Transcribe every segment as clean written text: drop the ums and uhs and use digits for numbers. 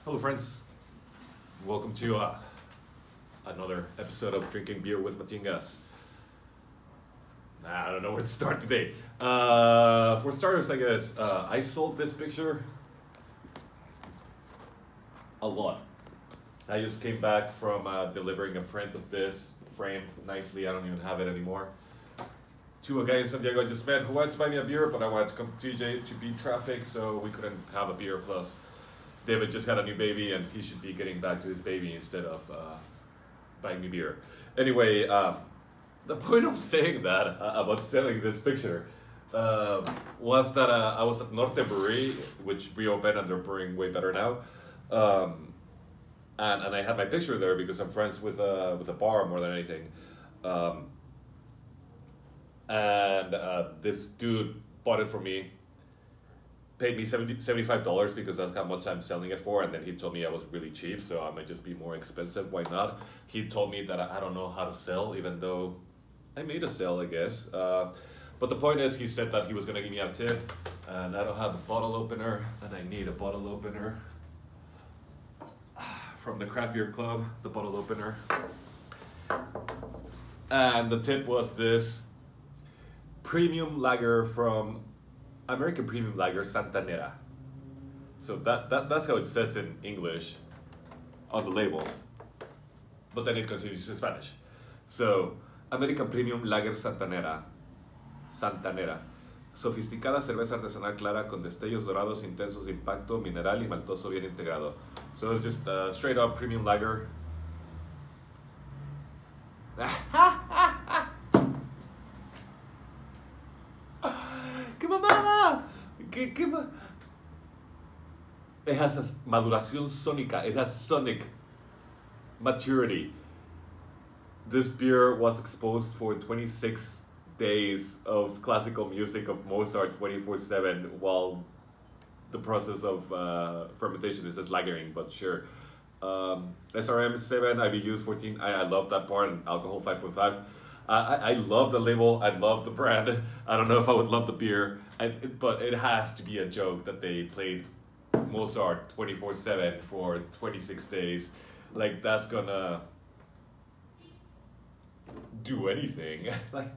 Hello, friends. Welcome to another episode of Drinking Beer with Matingas. I don't know where to start today. For starters, I guess, I sold this picture a lot. I just came back from delivering a print of this framed nicely. I don't even have it anymore. To a guy in San Diego I just met who wanted to buy me a beer, but I wanted to come to TJ to beat traffic, so we couldn't have a beer. Plus, David just had a new baby, and he should be getting back to his baby instead of buying me beer. Anyway, the point of saying that about selling this picture was that I was at Norte Brewery, which reopened and they're brewing way better now. And I had my picture there because I'm friends with a bar more than anything. This dude bought it for me, paid me $75 because that's how much I'm selling it for, and then he told me I was really cheap, so I might just be more expensive. Why not? He told me that I don't know how to sell, even though I made a sale, I guess. But the point is, he said that he was gonna give me a tip, and I don't have a bottle opener, and I need a bottle opener from the Craft Beer Club, the bottle opener. And the tip was this premium lager from American Premium Lager Santanera. So that's how it says in English on the label, but then it continues in Spanish. So, American Premium Lager Santanera. Sofisticada cerveza artesanal clara con destellos dorados intensos de impacto mineral y maltoso bien integrado. So it's just straight up premium lager. ¡Qué mamada! It has a maduración sónica. It has sonic maturity. This beer was exposed for 26 days of classical music of Mozart 24/7 while the process of fermentation is just lagering, but sure. SRM 7, IBUs 14. I love that part, and alcohol 5.5. I love the label, I love the brand. I don't know if I would love the beer, but it has to be a joke that they played Mozart 24/7 for 26 days. Like, that's gonna do anything. Like,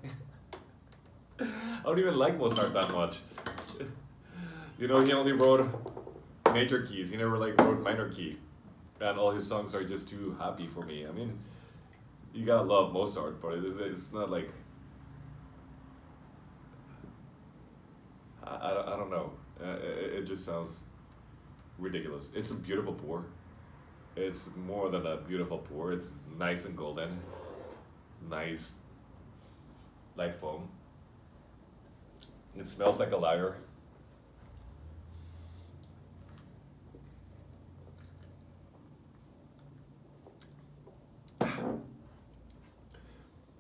I don't even like Mozart that much. You know, he only wrote major keys. He never wrote minor key, and all his songs are just too happy for me. I mean, you gotta love Mozart, but it's not like I don't know. It just sounds ridiculous. It's a beautiful pour. It's more than a beautiful pour. It's nice and golden, nice light foam. It smells like a lager.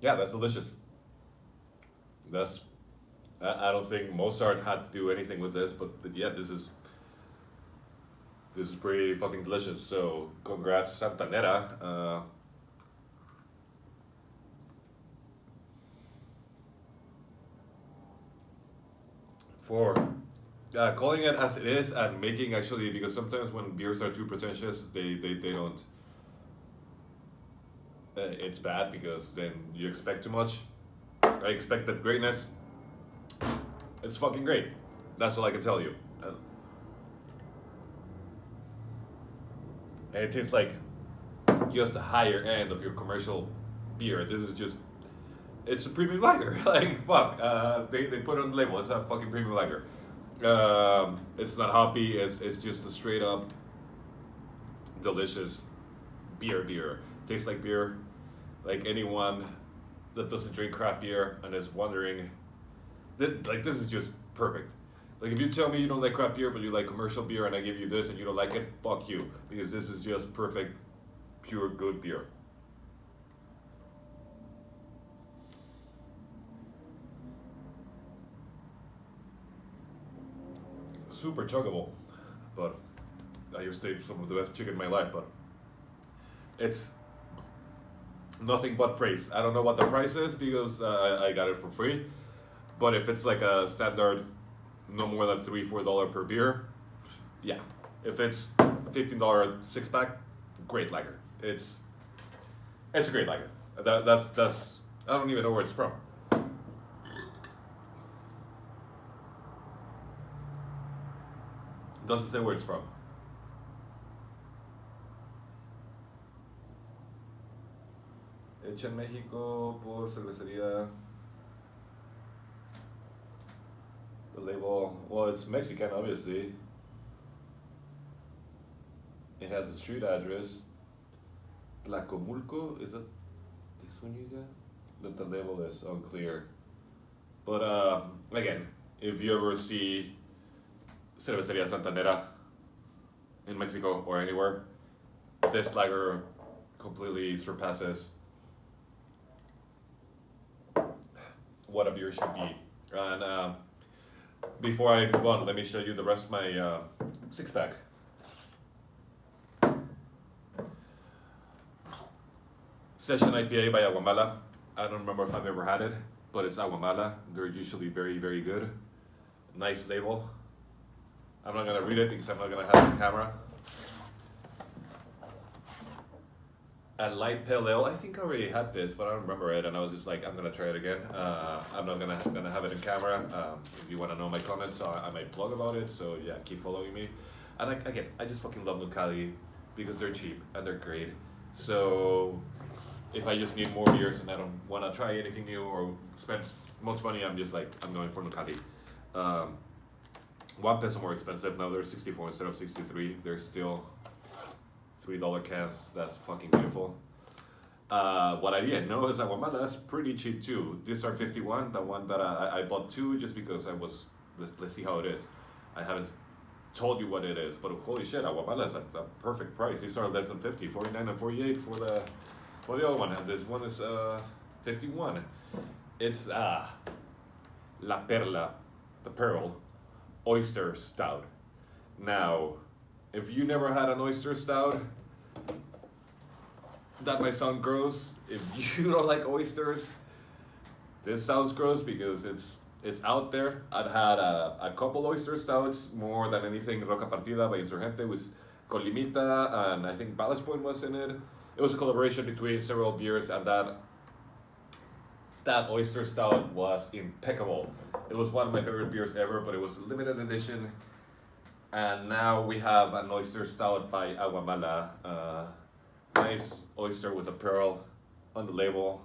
Yeah, that's delicious. I don't think Mozart had to do anything with this, but yeah, this is pretty fucking delicious. So congrats, Santanera. For calling it as it is and making actually, because sometimes when beers are too pretentious, they don't. It's bad because then you expect too much. I expected greatness. It's fucking great. That's all I can tell you. And it tastes like just the higher end of your commercial beer. This is just, it's a premium lager. Like, fuck. They put it on the label. It's not a fucking premium lager. It's not hoppy. It's just a straight up delicious beer. Tastes like beer. Like anyone that doesn't drink craft beer and is wondering, this is just perfect. Like, if you tell me you don't like craft beer but you like commercial beer, and I give you this and you don't like it, fuck you, because this is just perfect, pure good beer. Super chuggable, but I just ate some of the best chicken in my life, but it's nothing but praise. I don't know what the price is because I got it for free, but if it's like a standard, no more than $3-4 per beer, yeah. If it's $15 six pack, great lager. It's a great lager. That's I don't even know where it's from. Doesn't say where it's from. Hecha en México por cervecería. The label, well, it's Mexican, obviously. It has a street address. Tlacomulco, is it this one you got? The label is unclear. But again, if you ever see Cervecería Santanera in Mexico or anywhere, this lager completely surpasses what a beer should be. And before I move on, let me show you the rest of my six pack. Session IPA by Agua Mala. I don't remember if I've ever had it, but it's Agua Mala. They're usually very, very good. Nice label. I'm not gonna read it because I'm not gonna have it on camera. A light pale ale. I think I already had this, but I don't remember it, and I was just like, I'm gonna try it again. I'm not gonna have it in camera. If you wanna know my comments, I might blog about it. So yeah, keep following me. And again, I just fucking love Nucali because they're cheap and they're great. So if I just need more beers and I don't wanna try anything new or spend much money, I'm just like, I'm going for Nucali. $1 more expensive now. They're 64 instead of 63. They're still $3 cans. That's fucking beautiful. What I didn't know is Agua Mala is pretty cheap too. These are 51. The one that I bought two just because I was, let's see how it is. I haven't told you what it is, but holy shit, Agua Mala is a perfect price. These are less than 50, 49 and 48 for the other one, and this one is 51. It's La Perla, the Pearl, Oyster Stout. Now, if you never had an oyster stout, that might sound gross. If you don't like oysters, this sounds gross because it's out there. I've had a couple oyster stouts, more than anything. Roca Partida by Insurgente was con limita, and I think Ballast Point was in it. It was a collaboration between several beers, and that oyster stout was impeccable. It was one of my favorite beers ever, but it was a limited edition. And now we have an oyster stout by Agua Mala. Nice oyster with a pearl on the label.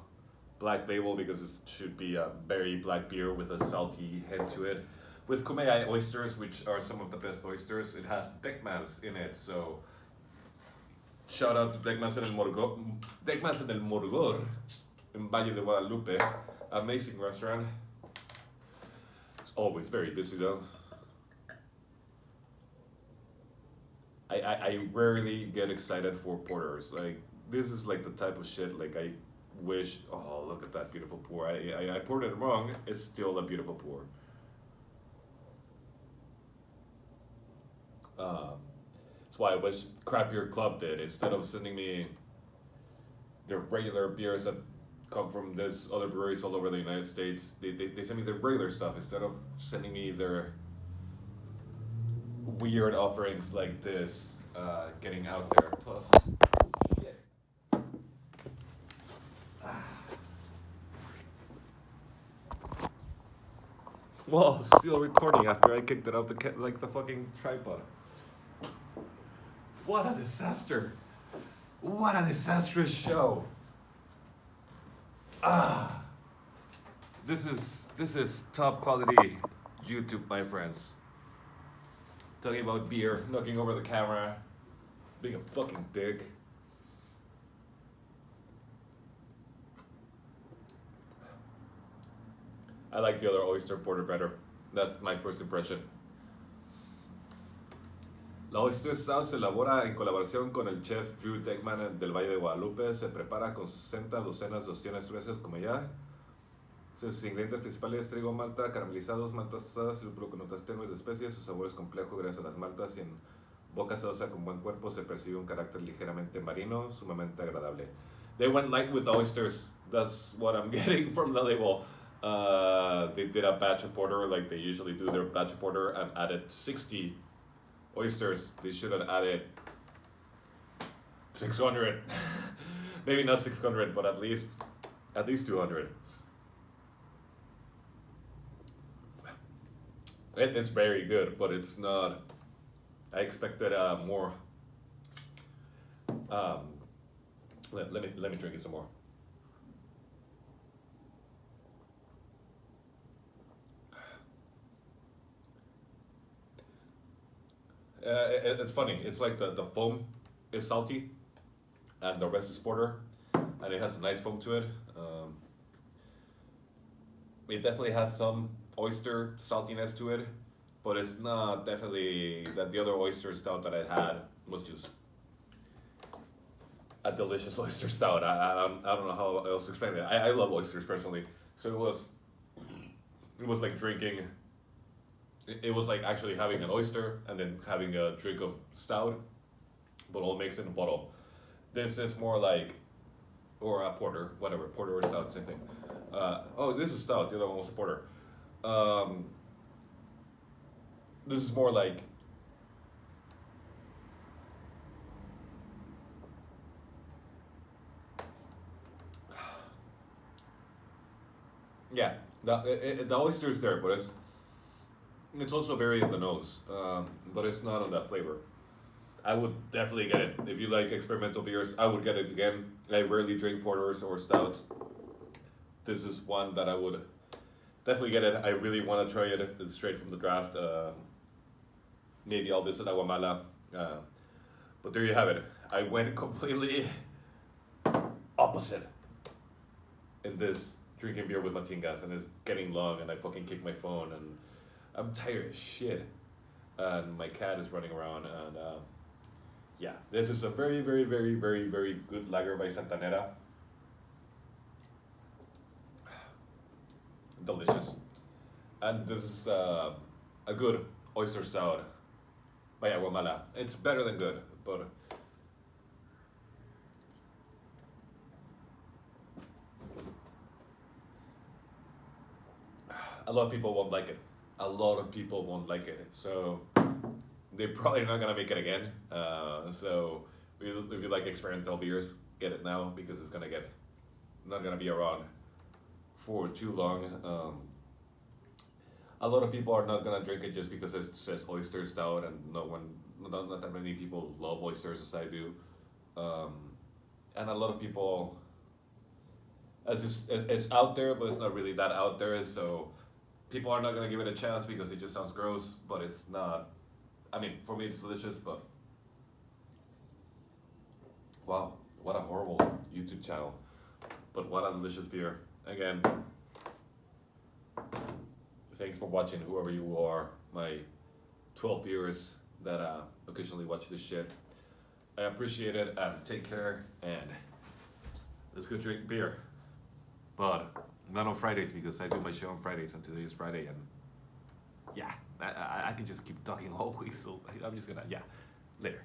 Black label because it should be a very black beer with a salty head to it. With Kumeyaay oysters, which are some of the best oysters. It has Tecmas in it, so shout out to Tecmas en el Morgor. Tecmas en el Morgor in Valle de Guadalupe. Amazing restaurant. It's always very busy though. I rarely get excited for porters. Like, this is like the type of shit, like I wish, oh, look at that beautiful pour. I poured it wrong, it's still a beautiful pour. That's why I wish Craft Beer Club did. Instead of sending me their regular beers that come from this other breweries all over the United States, they send me their regular stuff instead of sending me their weird offerings like this, getting out there. Plus, yeah. Well, still recording after I kicked it off the fucking tripod. What a disaster! What a disastrous show! This is top quality YouTube, my friends. Talking about beer, knocking over the camera, being a fucking dick. I like the other oyster porter better. That's my first impression. La Oyster Stout se elabora en colaboración con el chef Drew Tegman del Valle de Guadalupe. Se prepara con 60 docenas de ostiones gruesas como ya. Sus ingredientes principales: trigo, malta, caramelizados, maltas tostadas y lúpulo con notas tenues de especies. Su sabor es complejo gracias a las maltas y en boca sedosa con buen cuerpo se percibe un carácter ligeramente marino, sumamente agradable. They went light with oysters. That's what I'm getting from the label. They did a batch of porter like they usually do their batch of porter and added 60 oysters. They should have added 600. Maybe not 600, but at least 200. It is very good, but it's not. I expected more. Um, let me drink it some more. It's funny. It's like the foam is salty, and the rest is porter, and it has a nice foam to it. It definitely has some oyster saltiness to it, but it's not definitely that the other oyster stout that I had was just a delicious oyster stout. I don't know how else to explain it. I love oysters personally, so it was like drinking. It was like actually having an oyster and then having a drink of stout, but all mixed in a bottle. This is more like, or a porter, whatever, porter or stout, same thing. Oh, this is stout. The other one was a porter. Um, this is more like yeah, the oyster is there, but it's also very in the nose, but it's not on that flavor. I would definitely get it if you like experimental beers. I would get it again. I rarely drink porters or stouts. This is one that I would definitely get it. I really want to try it. It's straight from the draft. Maybe I'll visit Agua Mala. But there you have it. I went completely opposite in this drinking beer with Matingas, and it's getting long, and I fucking kicked my phone, and I'm tired as shit, and my cat is running around, and yeah, this is a very, very, very, very, very good lager by Santanera. Delicious, and this is a good oyster stout by Agua Mala. It's better than good, but a lot of people won't like it. A lot of people won't like it, so they're probably not gonna make it again. So if you like experimental beers, get it now because it's gonna get not gonna be around for too long. A lot of people are not gonna drink it just because it says oyster stout, and not that many people love oysters as I do. And a lot of people, it's out there, but it's not really that out there. So people are not gonna give it a chance because it just sounds gross. But it's not. I mean, for me, it's delicious. But wow, what a horrible YouTube channel. But what a delicious beer. Again, thanks for watching, whoever you are, my 12 viewers that occasionally watch this shit. I appreciate it, and take care, and let's go drink beer. But not on Fridays because I do my show on Fridays, and today is Friday, and yeah, I can just keep talking always, so I'm just gonna, yeah, later.